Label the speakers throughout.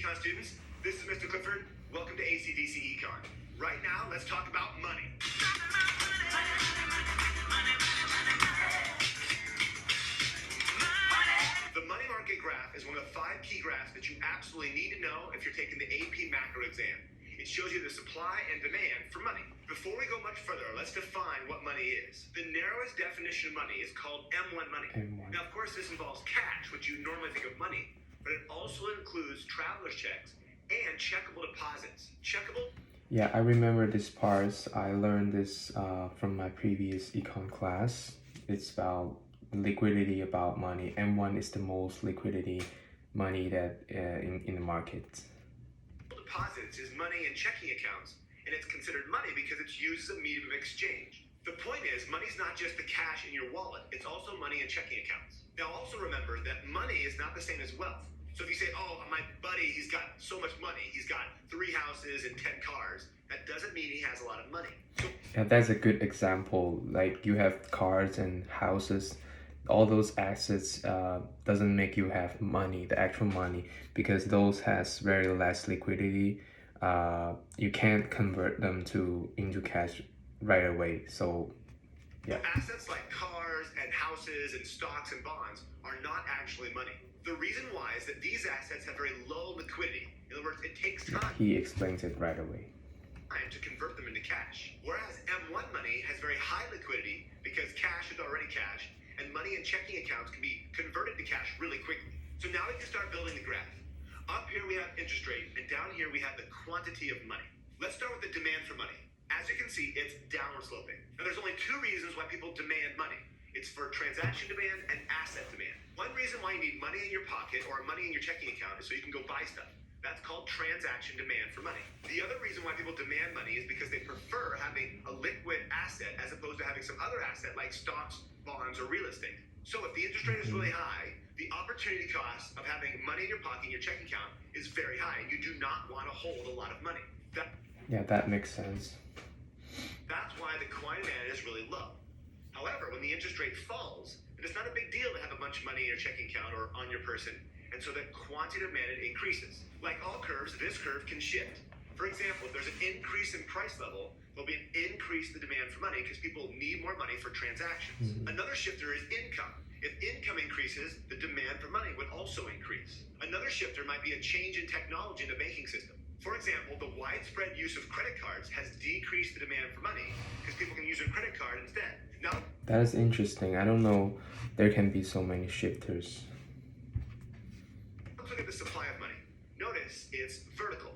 Speaker 1: Econ students, this is Mr. Clifford. Welcome to ACDC Econ. Right now, let's talk about money. The money market graph is one of the 5 key graphs that you absolutely need to know if you're taking the AP macro exam. It shows you the supply and demand for money. Before we go much further, let's define what money is. The narrowest definition of money is called M1 money.
Speaker 2: M1.
Speaker 1: Now, of course, this involves cash, which you normally think of money, but it also includes traveler's checks and checkable deposits. Checkable?
Speaker 2: Yeah, I remember this parts. I learned this from my previous econ class. It's about liquidity, about money. M1 is the most liquidity money that in the market.
Speaker 1: Deposits is money in checking accounts, and it's considered money because it's used as a medium of exchange. The point is, money's not just the cash in your wallet, it's also money in checking accounts. Now also remember that money is not the same as wealth. So if you say, oh, my buddy, he's got so much money, he's got 3 houses and 10 cars, that doesn't mean he has a lot of money.
Speaker 2: Yeah, that's a good example. Like you have cars and houses, all those assets doesn't make you have money, the actual money, because those has very less liquidity. You can't convert them into cash right away. So yeah.
Speaker 1: Assets like cars and houses and stocks and bonds are not actually money. The reason why is that these assets have very low liquidity. In other words, it takes time.
Speaker 2: He explains it right away.
Speaker 1: To convert them into cash. Whereas M1 money has very high liquidity because cash is already cash, and money in checking accounts can be converted to cash really quickly. So now we can start building the graph. Up here we have interest rate, and down here we have the quantity of money. Let's start with the demand for money. As you can see, it's downward sloping. Now there's only 2 reasons why people demand money. It's for transaction demand and asset demand. One reason why you need money in your pocket or money in your checking account is so you can go buy stuff. That's called transaction demand for money. The other reason why people demand money is because they prefer having a liquid asset as opposed to having some other asset like stocks, bonds, or real estate. So if the interest rate is really high, the opportunity cost of having money in your pocket, in your checking account, is very high, and you do not want to hold a lot of money.
Speaker 2: That makes sense.
Speaker 1: That's why the quantity demand is really low. However, when the interest rate falls, then it's not a big deal to have a bunch of money in your checking account or on your person, and so the quantity demanded increases. Like all curves, this curve can shift. For example, if there's an increase in price level, there'll be an increase in the demand for money because people need more money for transactions. Another shifter is income. If income increases, the demand for money would also increase. Another shifter might be a change in technology in the banking system. For example, the widespread use of credit cards has decreased the demand for money because people can use their credit card instead. Now,
Speaker 2: that is interesting. I don't know there can be so many shifters.
Speaker 1: let's look at the supply of money. Notice it's vertical.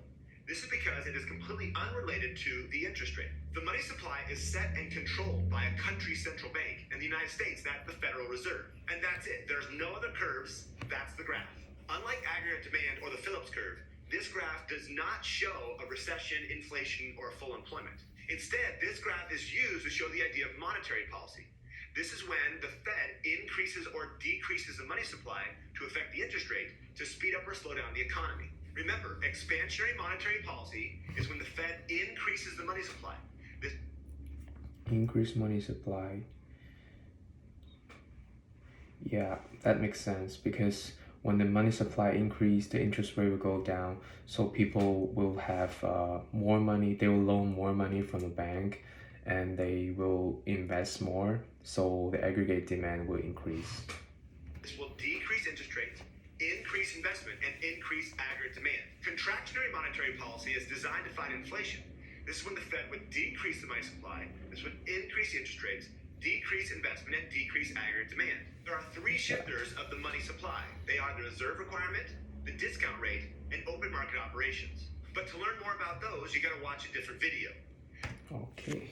Speaker 1: This is because it is completely unrelated to the interest rate. The money supply is set and controlled by a country's central bank. In the United States, that's the Federal Reserve. And that's it. There's no other curves. That's the graph. Unlike aggregate demand or the Phillips curve, this graph does not show a recession, inflation, or full employment. Instead, this graph is used to show the idea of monetary policy. This is when the Fed increases or decreases the money supply to affect the interest rate to speed up or slow down the economy. Remember, expansionary monetary policy is when the Fed increases the money supply. This
Speaker 2: Increase money supply. Yeah, that makes sense because when the money supply increase, the interest rate will go down. So people will have more money. They will loan more money from the bank, and they will invest more. So the aggregate demand will increase.
Speaker 1: This will decrease interest rates, increase investment, and increase aggregate demand. Contractionary monetary policy is designed to fight inflation. This is when the Fed would decrease the money supply. This would increase the interest rates, decrease investment, and decrease aggregate demand. There are 3 shifters of the money supply. They are the reserve requirement, the discount rate, and open market operations. But to learn more about those, you gotta watch a different video.
Speaker 2: Okay.